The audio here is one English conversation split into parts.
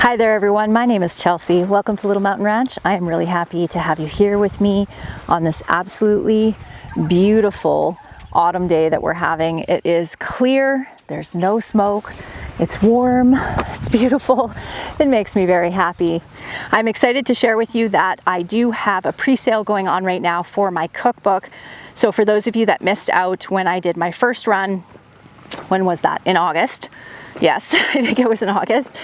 Hi there everyone, my name is Chelsea. Welcome to Little Mountain Ranch. I am really happy to have you here with me on this absolutely beautiful autumn day that we're having. It is clear, there's no smoke, it's warm, it's beautiful. It makes me very happy. I'm excited to share with you that I do have a pre-sale going on right now for my cookbook. So for those of you that missed out when I did my first run, when was that? In August. Yes, I think it was in August,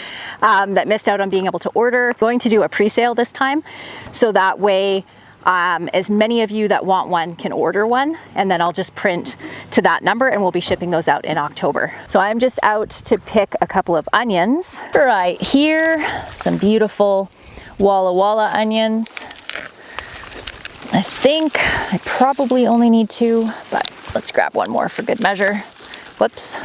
that missed out on being able to order. I'm going to do a pre-sale this time, so that way as many of you that want one can order one, and then I'll just print to that number and we'll be shipping those out in October. So I'm just out to pick a couple of onions. Right here, some beautiful Walla Walla onions. I think I probably only need two, but let's grab one more for good measure. Whoops.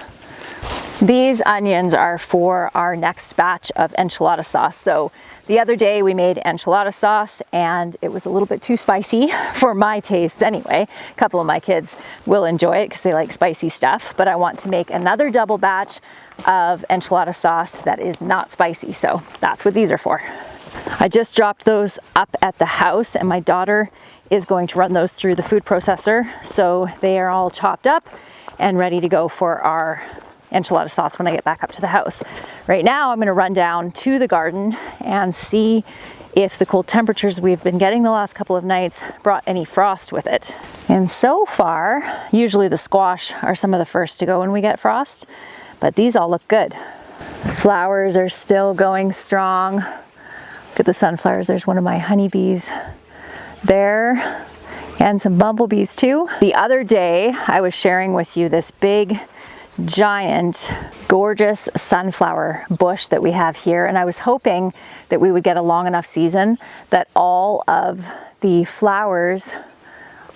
These onions are for our next batch of enchilada sauce. So the other day we made enchilada sauce and it was a little bit too spicy for my tastes anyway. A couple of my kids will enjoy it because they like spicy stuff, but I want to make another double batch of enchilada sauce that is not spicy. So that's what these are for. I just dropped those up at the house and my daughter is going to run those through the food processor. So they are all chopped up and ready to go for our enchilada sauce when I get back up to the house. Right now I'm going to run down to the garden and see if the cold temperatures we've been getting the last couple of nights brought any frost with it. And so far, usually the squash are some of the first to go when we get frost, but these all look good. Flowers are still going strong. Look at the sunflowers. There's one of my honeybees there, and some bumblebees too. The other day I was sharing with you this big giant gorgeous sunflower bush that we have here, and I was hoping that we would get a long enough season that all of the flowers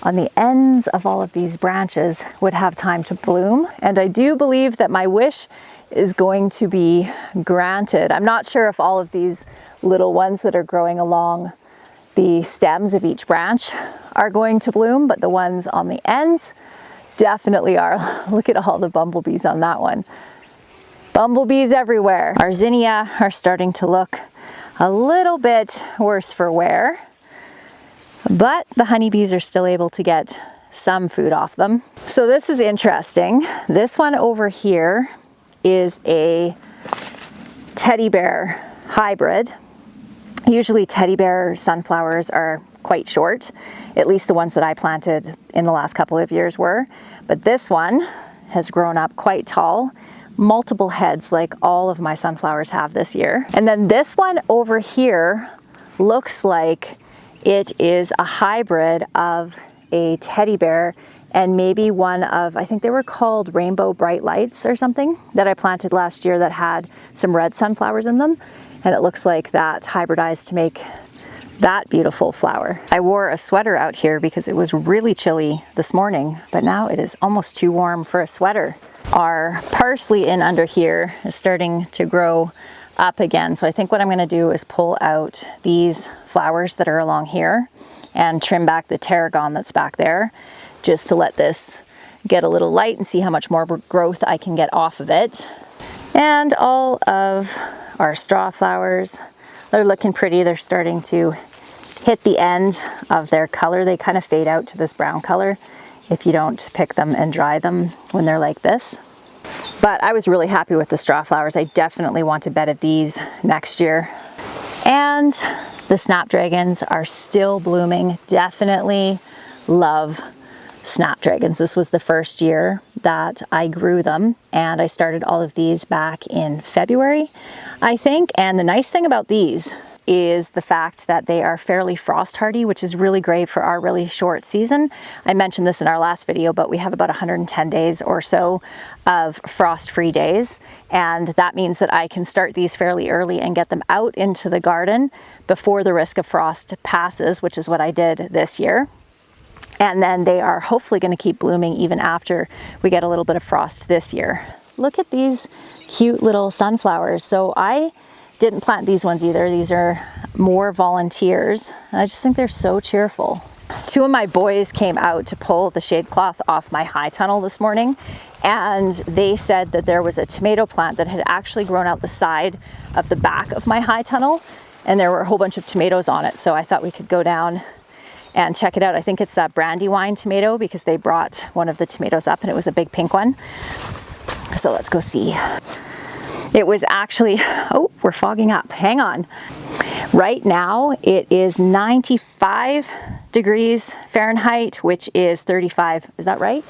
on the ends of all of these branches would have time to bloom, and I do believe that my wish is going to be granted. I'm not sure if all of these little ones that are growing along the stems of each branch are going to bloom, but the ones on the ends definitely are. Look at all the bumblebees on that one. Bumblebees everywhere. Our zinnia are starting to look a little bit worse for wear, but the honeybees are still able to get some food off them. So this is interesting. This one over here is a teddy bear hybrid. Usually teddy bear sunflowers are quite short, at least the ones that I planted in the last couple of years were, but this one has grown up quite tall, multiple heads like all of my sunflowers have this year. And then this one over here looks like it is a hybrid of a teddy bear and maybe one of, I think they were called Rainbow Bright Lights or something, that I planted last year that had some red sunflowers in them, and it looks like that's hybridized to make that beautiful flower. I wore a sweater out here because it was really chilly this morning, but now it is almost too warm for a sweater. Our parsley in under here is starting to grow up again, so I think what I'm going to do is pull out these flowers that are along here and trim back the tarragon that's back there, just to let this get a little light and see how much more growth I can get off of it. And all of our straw flowers, they're looking pretty. They're starting to hit the end of their color. They kind of fade out to this brown color if you don't pick them and dry them when they're like this. But I was really happy with the straw flowers. I definitely want a bed of these next year. And the snapdragons are still blooming. Definitely love snapdragons. This was the first year that I grew them, and I started all of these back in February, I think. And the nice thing about these is the fact that they are fairly frost hardy, which is really great for our really short season. I mentioned this in our last video, but we have about 110 days or so of frost-free days, and that means that I can start these fairly early and get them out into the garden before the risk of frost passes, which is what I did this year. And then they are hopefully going to keep blooming even after we get a little bit of frost this year. Look at these cute little sunflowers. So I didn't plant these ones either. These are more volunteers. I just think they're so cheerful. Two of my boys came out to pull the shade cloth off my high tunnel this morning, and they said that there was a tomato plant that had actually grown out the side of the back of my high tunnel, and there were a whole bunch of tomatoes on it. So I thought we could go down and check it out. I think it's a Brandywine tomato because they brought one of the tomatoes up and it was a big pink one. So let's go see. It was actually, oh, we're fogging up. Hang on. Right now it is 95 degrees Fahrenheit, which is 35. Is that right?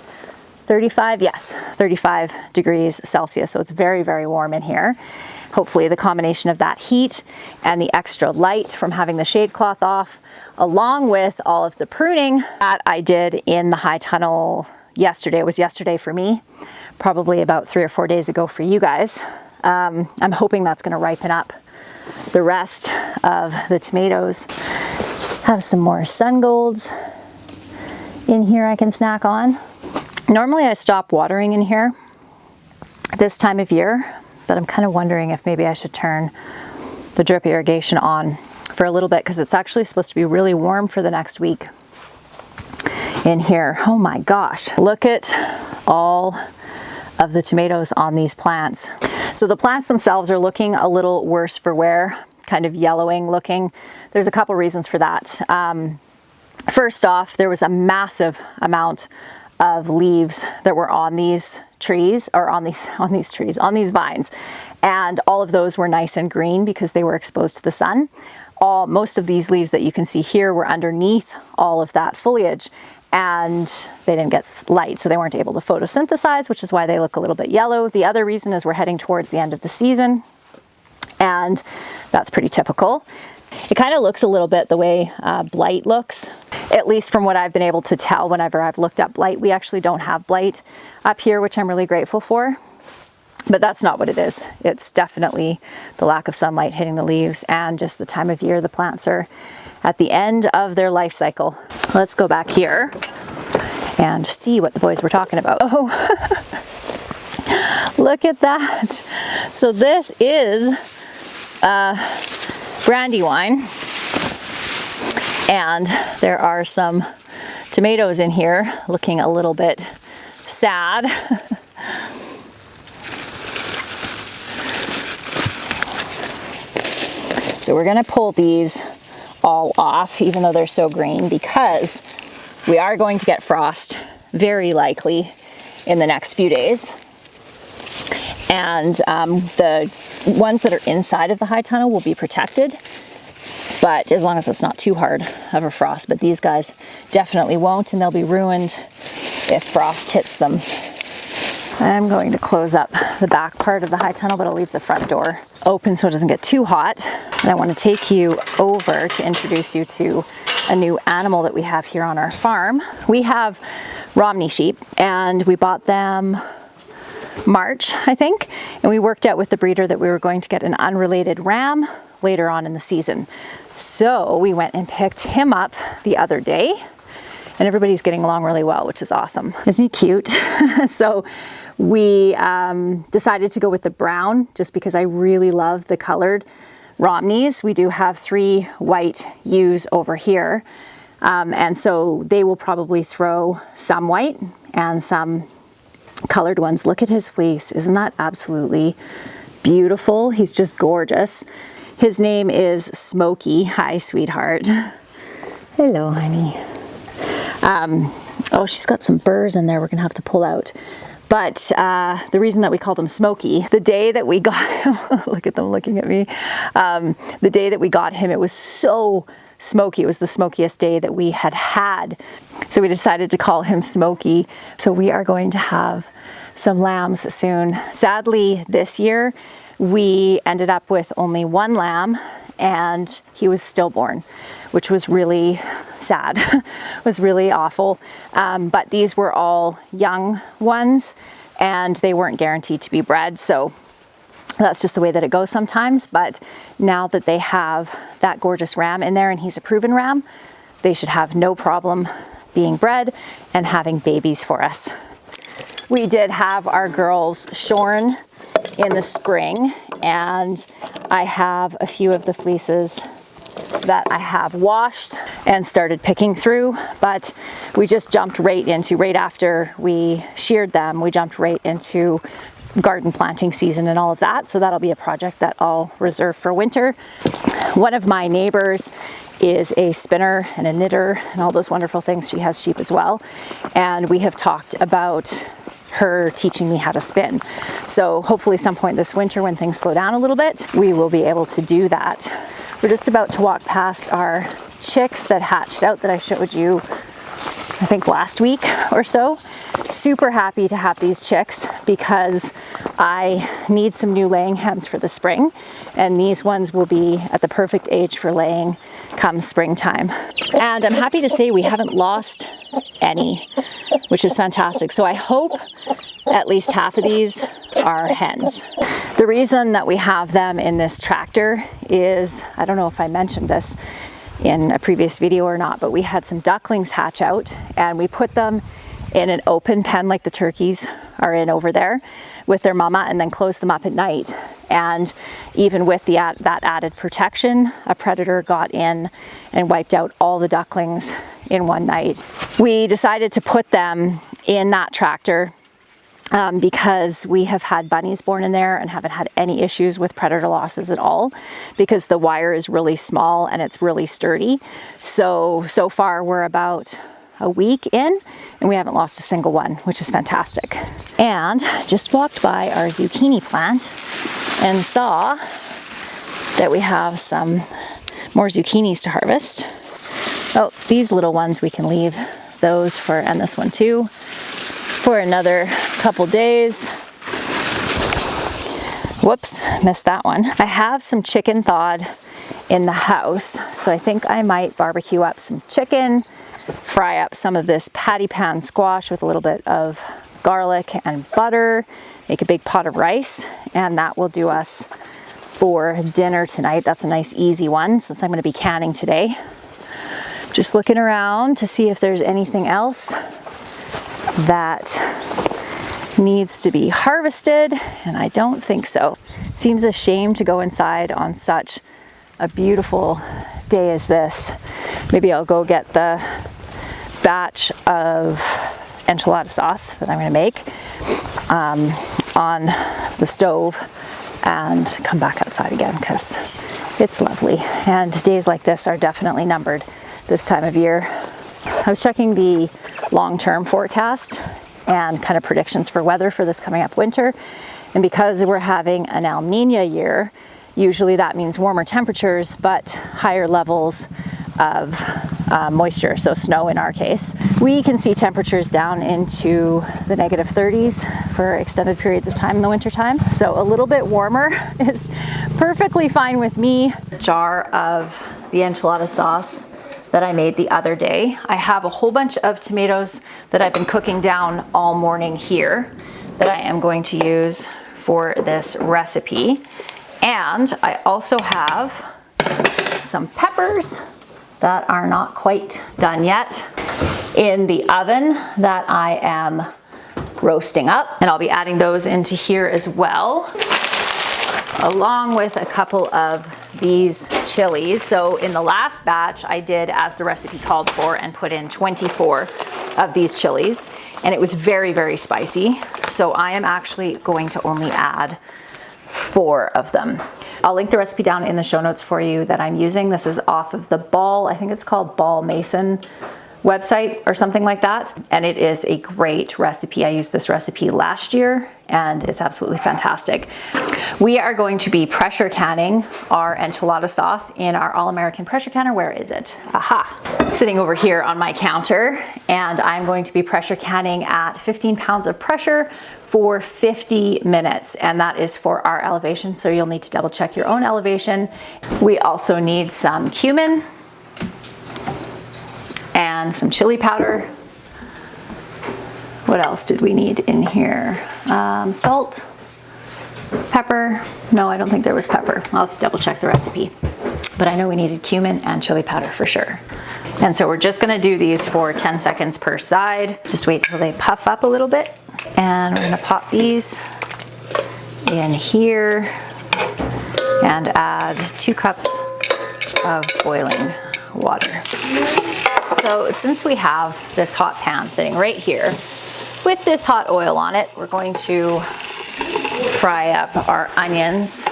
35, yes, 35 degrees Celsius. So it's very, very warm in here. Hopefully the combination of that heat and the extra light from having the shade cloth off, along with all of the pruning that I did in the high tunnel yesterday. It was yesterday for me, probably about 3 or 4 days ago for you guys. I'm hoping that's going to ripen up the rest of the tomatoes. Have some more sun golds in here I can snack on. Normally I stop watering in here this time of year, but I'm kind of wondering if maybe I should turn the drip irrigation on for a little bit because it's actually supposed to be really warm for the next week in here. Oh my gosh, look at all of the tomatoes on these plants. So the plants themselves are looking a little worse for wear, kind of yellowing looking. There's a couple reasons for that. First off, there was a massive amount of leaves that were on these trees, or on these vines, and all of those were nice and green because they were exposed to the sun. Most of these leaves that you can see here were underneath all of that foliage, and they didn't get light, so they weren't able to photosynthesize, which is why they look a little bit yellow. The other reason is we're heading towards the end of the season, and that's pretty typical. It kind of looks a little bit the way blight looks, at least from what I've been able to tell whenever I've looked up blight. We actually don't have blight up here, which I'm really grateful for, but that's not what it is. It's definitely the lack of sunlight hitting the leaves and just the time of year the plants are at the end of their life cycle. Let's go back here and see what the boys were talking about. Oh, look at that. So this is Brandywine, and there are some tomatoes in here looking a little bit sad. So we're gonna pull these all off, even though they're so green, because we are going to get frost very likely in the next few days. And the ones that are inside of the high tunnel will be protected, but as long as it's not too hard of a frost. But these guys definitely won't, and they'll be ruined if frost hits them. I'm going to close up the back part of the high tunnel, but I'll leave the front door open so it doesn't get too hot. And I want to take you over to introduce you to a new animal that we have here on our farm. We have Romney sheep, and we bought them March, I think, and we worked out with the breeder that we were going to get an unrelated ram later on in the season. So we went and picked him up the other day, and everybody's getting along really well, which is awesome. Isn't he cute? So we decided to go with the brown just because I really love the colored Romneys. We do have 3 white ewes over here, and so they will probably throw some white and some colored ones. Look at his fleece. Isn't that absolutely beautiful? He's just gorgeous. His name is Smokey. Hi, sweetheart. Hello, honey. Oh, she's got some burrs in there we're gonna have to pull out. But the reason that we called him Smokey, the day that we got him, look at them looking at me. The day that we got him, it was so smoky. It was the smokiest day that we had had. So we decided to call him Smokey. So we are going to have some lambs soon. Sadly, this year, we ended up with only 1 lamb, and he was stillborn, which was really sad. It was really awful. But these were all young ones, and they weren't guaranteed to be bred. So that's just the way that it goes sometimes. But now that they have that gorgeous ram in there, and he's a proven ram, they should have no problem being bred and having babies for us. We did have our girls shorn in the spring, and I have a few of the fleeces that I have washed and started picking through, but we just jumped right after we sheared them, we jumped right into garden planting season and all of that. So that'll be a project that I'll reserve for winter. One of my neighbors is a spinner and a knitter and all those wonderful things. She has sheep as well. And we have talked about her teaching me how to spin. So hopefully some point this winter when things slow down a little bit, we will be able to do that. We're just about to walk past our chicks that hatched out that I showed you, I think last week or so. Super happy to have these chicks because I need some new laying hens for the spring, and these ones will be at the perfect age for laying come springtime. And I'm happy to say we haven't lost any, which is fantastic. So I hope at least half of these are hens. The reason that we have them in this tractor is, I don't know if I mentioned this in a previous video or not, but we had some ducklings hatch out and we put them in an open pen like the turkeys are in over there with their mama, and then closed them up at night. And even with that added protection, a predator got in and wiped out all the ducklings in one night. We decided to put them in that tractor because we have had bunnies born in there and haven't had any issues with predator losses at all, because the wire is really small and it's really sturdy. So far we're about a week in and we haven't lost a single one, which is fantastic. And just walked by our zucchini plant and saw that we have some more zucchinis to harvest. Oh, these little ones we can leave those for, and this one too, for another couple days. Whoops, missed that one. I have some chicken thawed in the house, so I think I might barbecue up some chicken, fry up some of this patty pan squash with a little bit of garlic and butter, make a big pot of rice, and that will do us for dinner tonight. That's a nice easy one since I'm going to be canning today. Just looking around to see if there's anything else that needs to be harvested, and I don't think so. Seems a shame to go inside on such a beautiful day as this. Maybe I'll go get the batch of enchilada sauce that I'm going to make on the stove and come back outside again because it's lovely. And days like this are definitely numbered this time of year. I was checking the long-term forecast and kind of predictions for weather for this coming up winter. And because we're having an El Nino year, usually that means warmer temperatures, but higher levels of moisture, so snow in our case. We can see temperatures down into the negative 30s for extended periods of time in the wintertime. So a little bit warmer is perfectly fine with me. A jar of the enchilada sauce that I made the other day. I have a whole bunch of tomatoes that I've been cooking down all morning here that I am going to use for this recipe. And I also have some peppers that are not quite done yet in the oven that I am roasting up. And I'll be adding those into here as well, along with a couple of these chilies. So in the last batch, I did as the recipe called for and put in 24 of these chilies, and it was very, very spicy. So I am actually going to only add 4 of them. I'll link the recipe down in the show notes for you that I'm using. This is off of the Ball, I think it's called Ball Mason website or something like that. And it is a great recipe. I used this recipe last year and it's absolutely fantastic. We are going to be pressure canning our enchilada sauce in our all-American pressure canner. Where is it? Aha! Sitting over here on my counter, and I'm going to be pressure canning at 15 pounds of pressure for 50 minutes, and that is for our elevation, so you'll need to double check your own elevation. We also need some cumin and some chili powder. What else did we need in here? Salt, pepper. No, I don't think there was pepper. I'll have to double check the recipe. But I know we needed cumin and chili powder for sure. And so we're just gonna do these for 10 seconds per side. Just wait till they puff up a little bit. And we're gonna pop these in here and add 2 cups of boiling water. So since we have this hot pan sitting right here with this hot oil on it, we're going to fry up our onions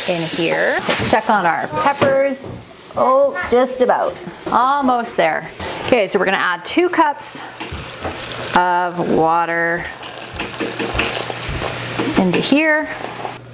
in here. Let's check on our peppers. Oh, just about. Almost there. Okay, so we're gonna add 2 cups of water into here.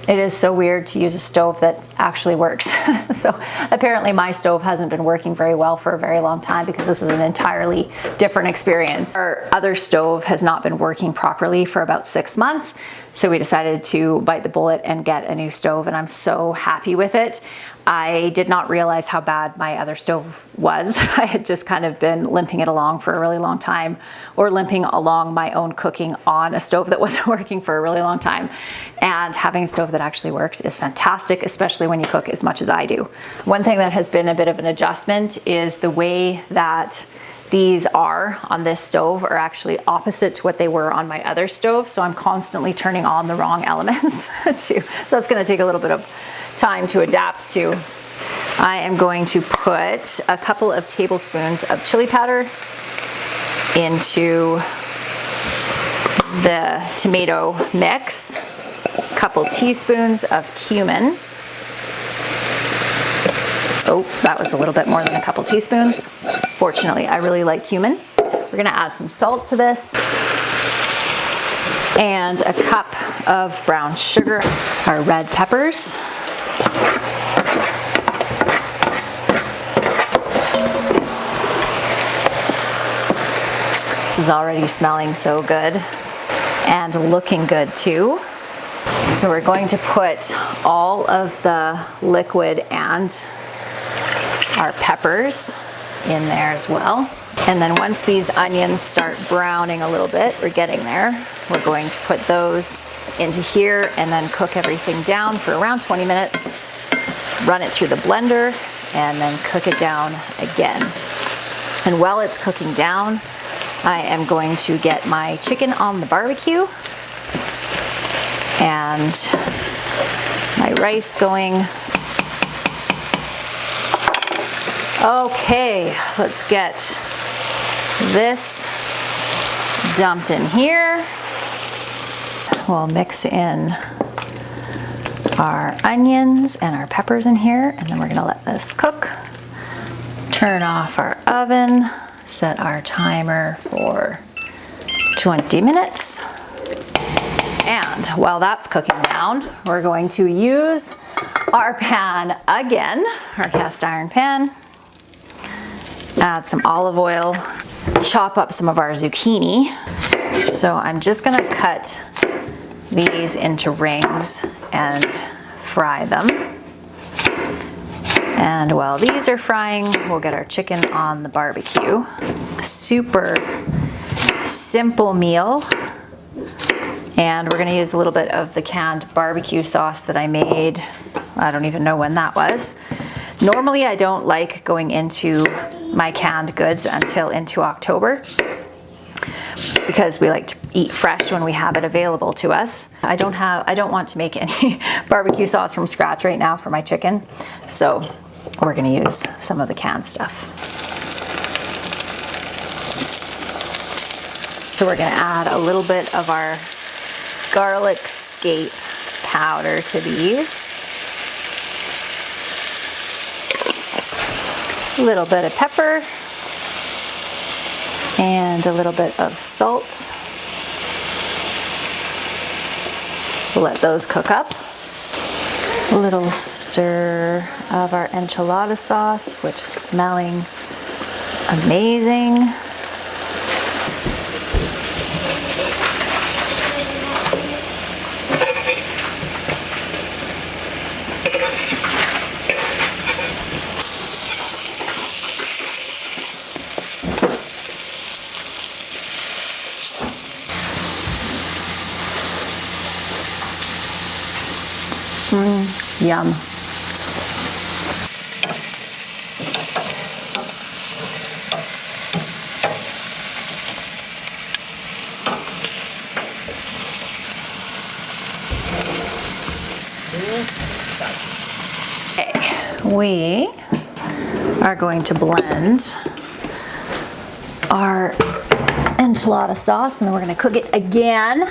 It is so weird to use a stove that actually works. So apparently my stove hasn't been working very well for a very long time because this is an entirely different experience. Our other stove has not been working properly for about 6 months. So we decided to bite the bullet and get a new stove, and I'm so happy with it. I did not realize how bad my other stove was. I had just kind of been limping it along for a really long time, or limping along my own cooking on a stove that wasn't working for a really long time. And having a stove that actually works is fantastic, especially when you cook as much as I do. One thing that has been a bit of an adjustment is the way that these are on this stove are actually opposite to what they were on my other stove. So I'm constantly turning on the wrong elements too. So that's gonna take a little bit of time to adapt to. I am going to put a couple of tablespoons of chili powder into the tomato mix, a couple teaspoons of cumin. Oh, that was a little bit more than a couple teaspoons. Fortunately, I really like cumin. We're gonna add some salt to this and a cup of brown sugar, our red peppers. This is already smelling so good and looking good too. So we're going to put all of the liquid and our peppers in there as well. And then once these onions start browning a little bit, we're getting there, we're going to put those into here and then cook everything down for around 20 minutes. Run it through the blender and then cook it down again. And while it's cooking down, I am going to get my chicken on the barbecue and my rice going. Okay, let's get this dumped in here. We'll mix in our onions and our peppers in here, and then we're gonna let this cook. Turn off our oven, set our timer for 20 minutes. And while that's cooking down, we're going to use our pan again, our cast iron pan. Add some olive oil, chop up some of our zucchini. So I'm just gonna cut these into rings and fry them. And while these are frying, we'll get our chicken on the barbecue. Super simple meal. And we're gonna use a little bit of the canned barbecue sauce that I made. I don't even know when that was. Normally I don't like going into my canned goods until into October because we like to eat fresh when we have it available to us. I don't want to make any barbecue sauce from scratch right now for my chicken. So we're gonna use some of the canned stuff. So we're gonna add a little bit of our garlic scape powder to these. A little bit of pepper and a little bit of salt. We'll let those cook up. A little stir of our enchilada sauce, which is smelling amazing. Yum. Okay, we are going to blend our enchilada sauce, and then we're going to cook it again.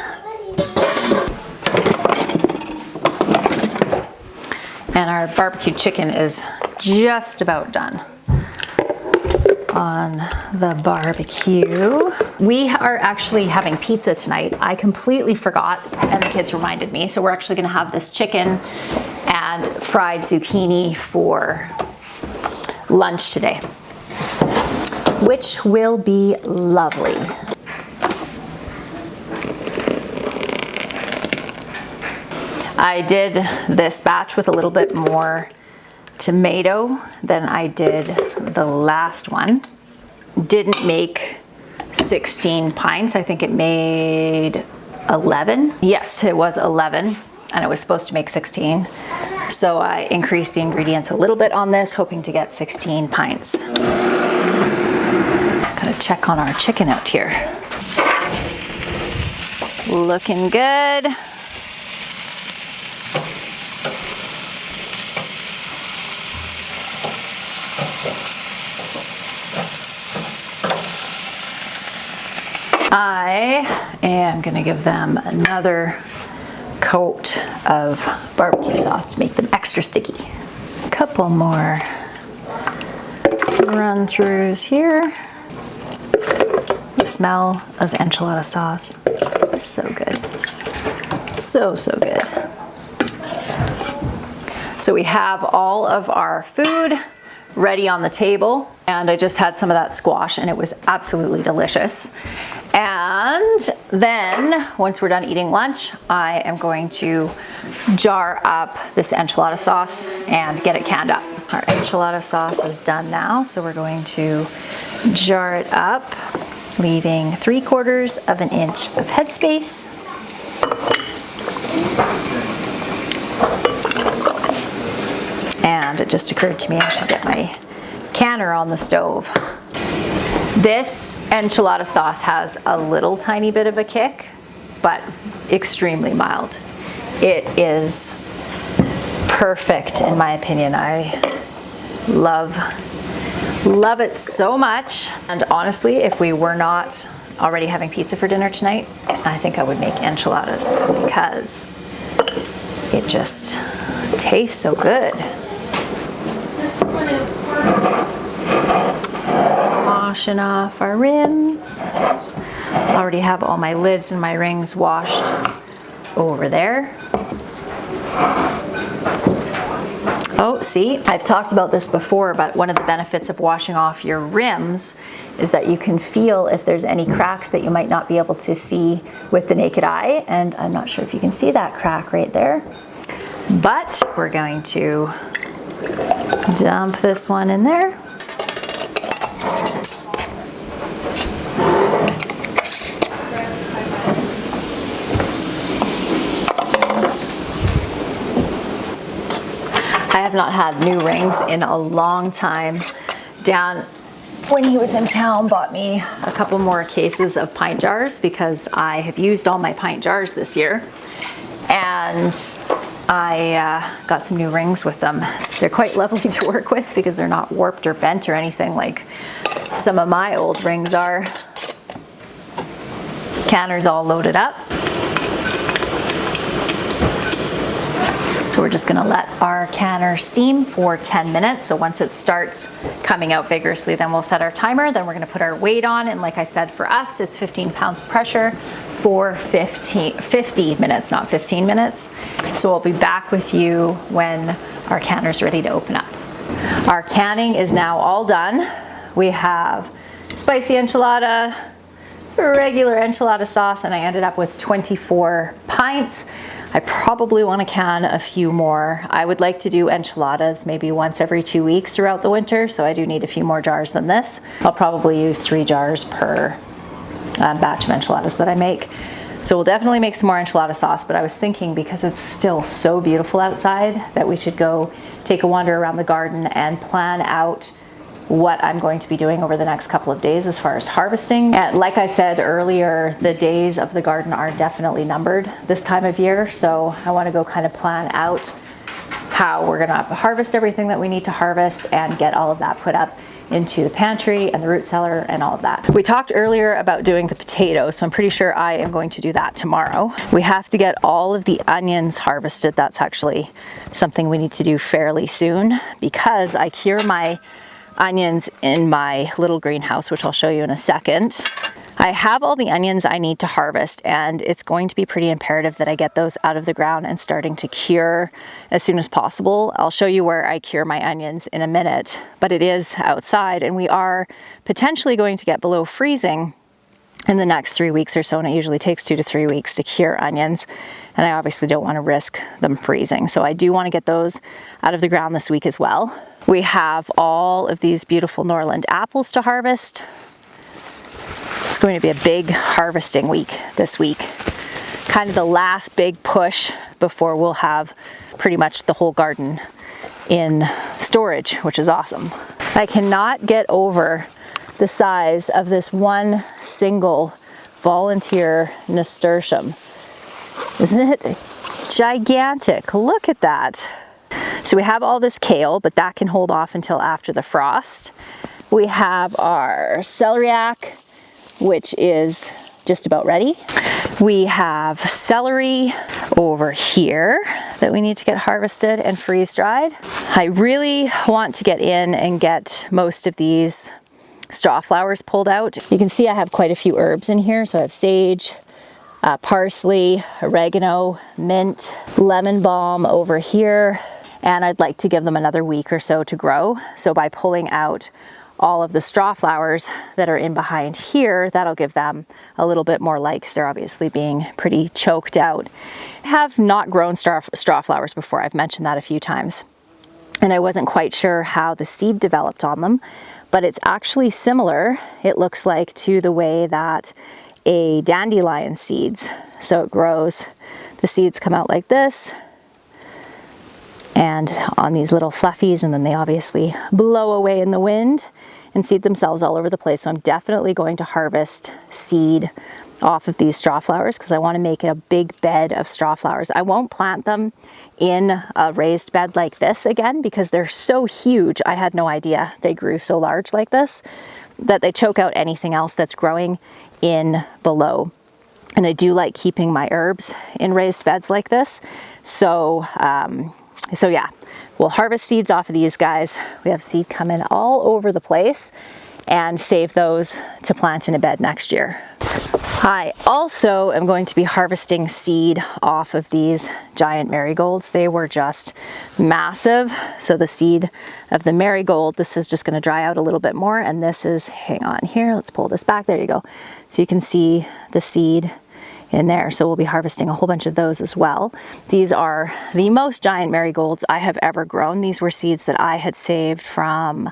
And our barbecue chicken is just about done on the barbecue. We are actually having pizza tonight. I completely forgot, and the kids reminded me. So we're actually gonna have this chicken and fried zucchini for lunch today, which will be lovely. I did this batch with a little bit more tomato than I did the last one. Didn't make 16 pints. I think it made 11. Yes, it was 11, and it was supposed to make 16. So I increased the ingredients a little bit on this, hoping to get 16 pints. Gotta check on our chicken out here. Looking good. I am gonna give them another coat of barbecue sauce to make them extra sticky. A couple more run throughs here. The smell of enchilada sauce is so good. So good. So we have all of our food ready on the table, and I just had some of that squash and it was absolutely delicious. And then once we're done eating lunch, I am going to jar up this enchilada sauce and get it canned up. Our enchilada sauce is done now, so we're going to jar it up, leaving 3/4 of an inch of headspace. And it just occurred to me I should get my canner on the stove. This enchilada sauce has a little tiny bit of a kick, but extremely mild. It is perfect in my opinion. I love it so much. And honestly, if we were not already having pizza for dinner tonight, I think I would make enchiladas because it just tastes so good. Washing off our rims. Already have all my lids and my rings washed over there. Oh, see, I've talked about this before, but one of the benefits of washing off your rims is that you can feel if there's any cracks that you might not be able to see with the naked eye. And I'm not sure if you can see that crack right there, but we're going to dump this one in there. I have not had new rings in a long time. Dan, when he was in town, bought me a couple more cases of pint jars because I have used all my pint jars this year. And I got some new rings with them. They're quite lovely to work with because they're not warped or bent or anything like some of my old rings are. Canner's all loaded up. So we're just gonna let our canner steam for 10 minutes. So once it starts coming out vigorously, then we'll set our timer. Then we're gonna put our weight on. And like I said, for us, it's 15 pounds of pressure for 50 minutes, not 15 minutes. So we'll be back with you when our canner's ready to open up. Our canning is now all done. We have spicy enchilada, regular enchilada sauce, and I ended up with 24 pints. I probably want to can a few more. I would like to do enchiladas maybe once every 2 weeks throughout the winter, so I do need a few more jars than this. I'll probably use 3 jars per batch of enchiladas that I make. So we'll definitely make some more enchilada sauce, but I was thinking because it's still so beautiful outside that we should go take a wander around the garden and plan out what I'm going to be doing over the next couple of days as far as harvesting. And like I said earlier, the days of the garden are definitely numbered this time of year, so I want to go kind of plan out how we're gonna harvest everything that we need to harvest and get all of that put up into the pantry and the root cellar and all of that. We talked earlier about doing the potatoes, so I'm pretty sure I am going to do that tomorrow. We have to get all of the onions harvested. That's actually something we need to do fairly soon because I cure my onions in my little greenhouse, which I'll show you in a second. I have all the onions I need to harvest, and it's going to be pretty imperative that I get those out of the ground and starting to cure as soon as possible. I'll show you where I cure my onions in a minute, but it is outside and we are potentially going to get below freezing in the next 3 weeks or so, and it usually takes 2 to 3 weeks to cure onions, and I obviously don't want to risk them freezing. So I do want to get those out of the ground this week as well. We have all of these beautiful Norland apples to harvest. It's going to be a big harvesting week this week. Kind of the last big push before we'll have pretty much the whole garden in storage, which is awesome. I cannot get over the size of this one single volunteer nasturtium. Isn't it gigantic? Look at that. So we have all this kale, but that can hold off until after the frost. We have our celeriac, which is just about ready. We have celery over here that we need to get harvested and freeze dried. I really want to get in and get most of these straw flowers pulled out. You can see I have quite a few herbs in here. So I have sage, parsley, oregano, mint, lemon balm over here, and I'd like to give them another week or so to grow. So by pulling out all of the straw flowers that are in behind here, that'll give them a little bit more light because they're obviously being pretty choked out. I have not grown straw flowers before. I've mentioned that a few times, and I wasn't quite sure how the seed developed on them, but it's actually similar, it looks like, to the way that a dandelion seeds. So it grows, the seeds come out like this and on these little fluffies, and then they obviously blow away in the wind and seed themselves all over the place. So I'm definitely going to harvest seed off of these straw flowers because I want to make it a big bed of straw flowers. I won't plant them in a raised bed like this again because they're so huge. I had no idea they grew so large like this, that they choke out anything else that's growing in below. And I do like keeping my herbs in raised beds like this. So yeah, we'll harvest seeds off of these guys. We have seed coming all over the place and save those to plant in a bed next year. I also am going to be harvesting seed off of these giant marigolds. They were just massive. So the seed of the marigold, this is just going to dry out a little bit more. And this is, hang on here, let's pull this back. There you go. So you can see the seed in there. So we'll be harvesting a whole bunch of those as well. These are the most giant marigolds I have ever grown. These were seeds that I had saved from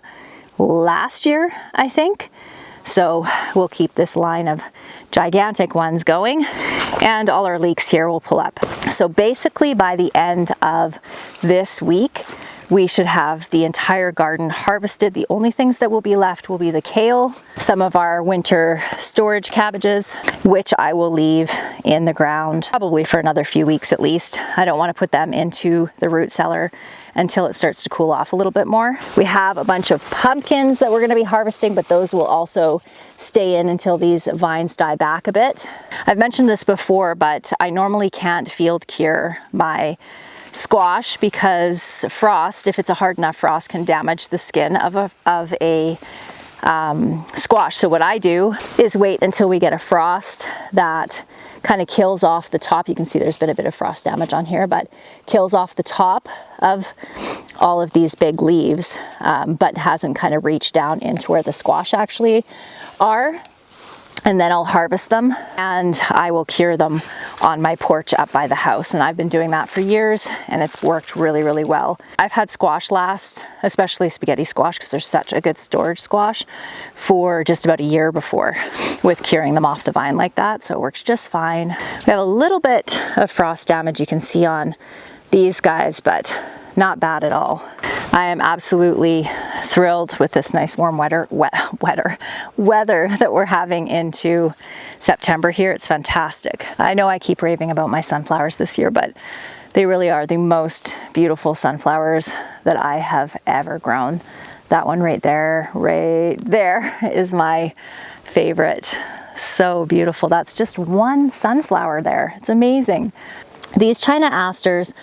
last year, I think. So we'll keep this line of gigantic ones going, and all our leeks here we'll pull up. So basically by the end of this week, we should have the entire garden harvested. The only things that will be left will be the kale, some of our winter storage cabbages, which I will leave in the ground probably for another few weeks at least. I don't want to put them into the root cellar until it starts to cool off a little bit more. We have a bunch of pumpkins that we're going to be harvesting, but those will also stay in until these vines die back a bit. I've mentioned this before, but I normally can't field cure my squash because frost, if it's a hard enough frost, can damage the skin of a squash. So what I do is wait until we get a frost that kind of kills off the top. You can see there's been a bit of frost damage on here, but kills off the top of all of these big leaves, but hasn't kind of reached down into where the squash actually are. And then I'll harvest them and I will cure them on my porch up by the house. And I've been doing that for years and it's worked really, really well. I've had squash last, especially spaghetti squash, because they're such a good storage squash, for just about a year before with curing them off the vine like that. So it works just fine. We have a little bit of frost damage you can see on these guys, but not bad at all. I am absolutely thrilled with this nice warm weather that we're having into September here. It's fantastic. I know I keep raving about my sunflowers this year, but They really are the most beautiful sunflowers that I have ever grown. That one right there is my favorite. So beautiful. That's just one sunflower there. It's amazing. These China asters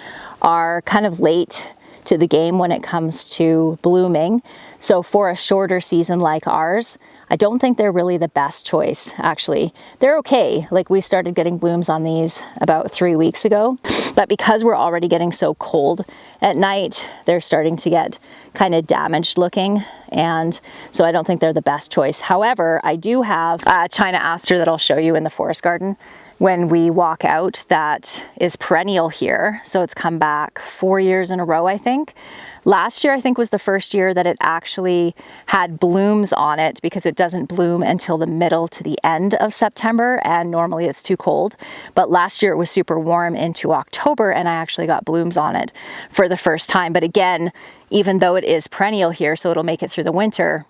are kind of late to the game when it comes to blooming. So for a shorter season like ours, I don't think they're really the best choice, actually. They're okay. Like, we started getting blooms on these about 3 weeks ago, but because we're already getting so cold at night, they're starting to get kind of damaged looking, and so I don't think they're the best choice. However, I do have a China aster that I'll show you in the forest garden when we walk out that is perennial here. So it's come back 4 years in a row, I think. Last year, I think, was the first year that it actually had blooms on it, because it doesn't bloom until the middle to the end of September, and normally it's too cold. But last year it was super warm into October, and I actually got blooms on it for the first time. But again, even though it is perennial here, so it'll make it through the winter,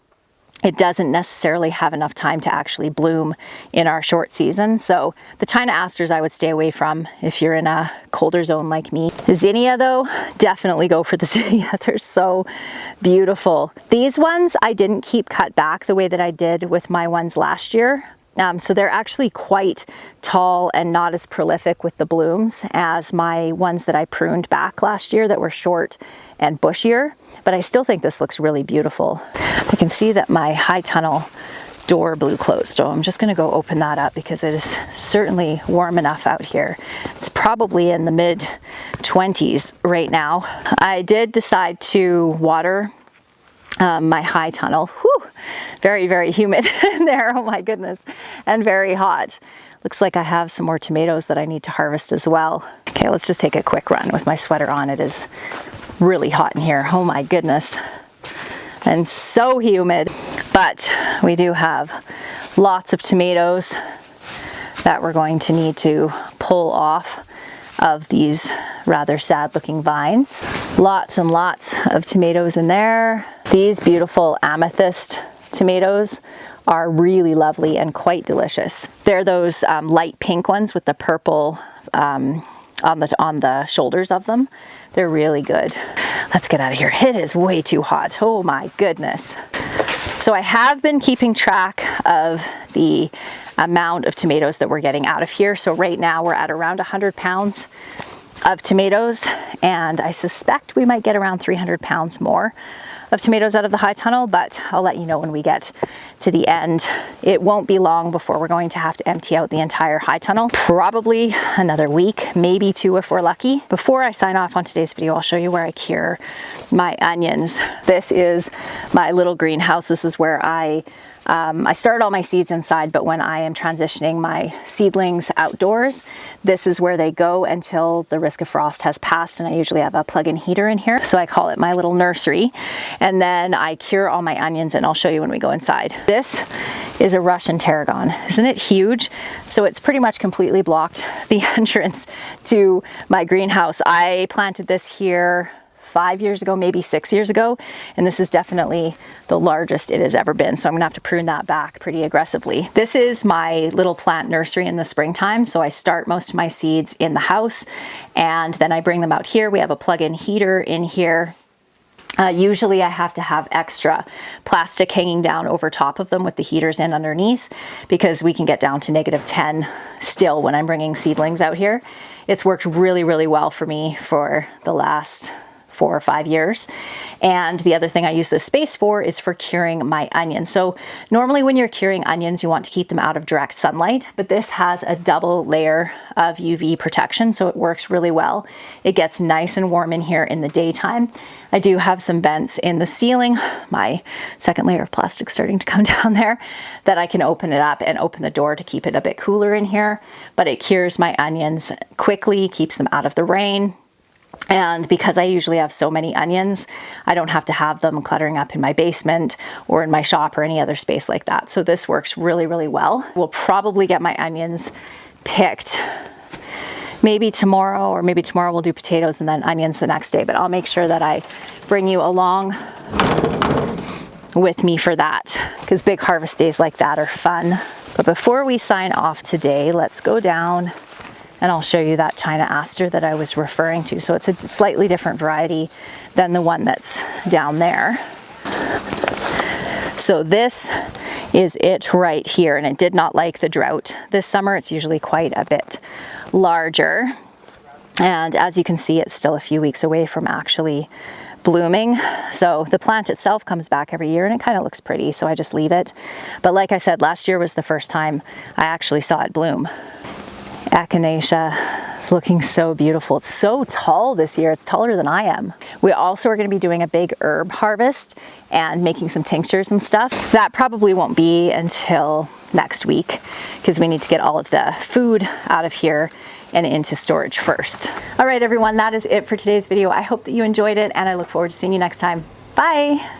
it doesn't necessarily have enough time to actually bloom in our short season. So the China asters I would stay away from if you're in a colder zone like me. The zinnia though, definitely go for the zinnia. They're so beautiful. These ones I didn't keep cut back the way that I did with my ones last year. So they're actually quite tall and not as prolific with the blooms as my ones that I pruned back last year that were short and bushier, but I still think this looks really beautiful. I can see that my high tunnel door blew closed, so I'm just gonna go open that up because it is certainly warm enough out here. It's probably in the mid 20s right now. I did decide to water my high tunnel. Whew, very, very humid in there, oh my goodness, and very hot. Looks like I have some more tomatoes that I need to harvest as well. Okay, let's just take a quick run with my sweater on. It is really hot in here, oh my goodness, and so humid. But we do have lots of tomatoes that we're going to need to pull off of these rather sad looking vines. Lots and lots of tomatoes in there. These beautiful amethyst tomatoes are really lovely and quite delicious. They're those light pink ones with the purple on the shoulders of them. They're really good. Let's get out of here. It is way too hot. Oh my goodness. So I have been keeping track of the amount of tomatoes that we're getting out of here. So right now we're at around 100 pounds of tomatoes, and I suspect we might get around 300 pounds more of tomatoes out of the high tunnel, but I'll let you know when we get to the end. It won't be long before we're going to have to empty out the entire high tunnel. Probably another week, maybe 2 if we're lucky. Before I sign off on today's video, I'll show you where I cure my onions. This is my little greenhouse. This is where I started all my seeds inside, but when I am transitioning my seedlings outdoors, this is where they go until the risk of frost has passed, and I usually have a plug-in heater in here. So I call it my little nursery, and then I cure all my onions, and I'll show you when we go inside. This is a Russian tarragon. Isn't it huge? So it's pretty much completely blocked the entrance to my greenhouse. I planted this here 5 years ago, maybe 6 years ago, and this is definitely the largest it has ever been, so I'm gonna have to prune that back pretty aggressively. This is my little plant nursery in the springtime, so I start most of my seeds in the house and then I bring them out here. We have a plug-in heater in here. Usually I have to have extra plastic hanging down over top of them with the heaters in underneath, because we can get down to -10 still when I'm bringing seedlings out here. It's worked really, really well for me for the last 4 or 5 years. And the other thing I use this space for is for curing my onions. So normally when you're curing onions, you want to keep them out of direct sunlight, but this has a double layer of UV protection, so it works really well. It gets nice and warm in here in the daytime. I do have some vents in the ceiling, my second layer of plastic starting to come down there, that I can open it up and open the door to keep it a bit cooler in here, but it cures my onions quickly, keeps them out of the rain. And because I usually have so many onions, I don't have to have them cluttering up in my basement or in my shop or any other space like that. So this works really, really well. We'll probably get my onions picked maybe tomorrow, or maybe tomorrow we'll do potatoes and then onions the next day. But I'll make sure that I bring you along with me for that, because big harvest days like that are fun. But before we sign off today, let's go down And I'll show you that China Aster that I was referring to. So it's a slightly different variety than the one that's down there. So this is it right here, and it did not like the drought this summer. It's usually quite a bit larger. And as you can see, it's still a few weeks away from actually blooming. So the plant itself comes back every year and it kind of looks pretty, so I just leave it. But like I said, last year was the first time I actually saw it bloom. Echinacea is looking so beautiful. It's so tall this year. It's taller than I am. We also are going to be doing a big herb harvest and making some tinctures and stuff. That probably won't be until next week because we need to get all of the food out of here and into storage first. All right, everyone, that is it for today's video. I hope that you enjoyed it and I look forward to seeing you next time. Bye.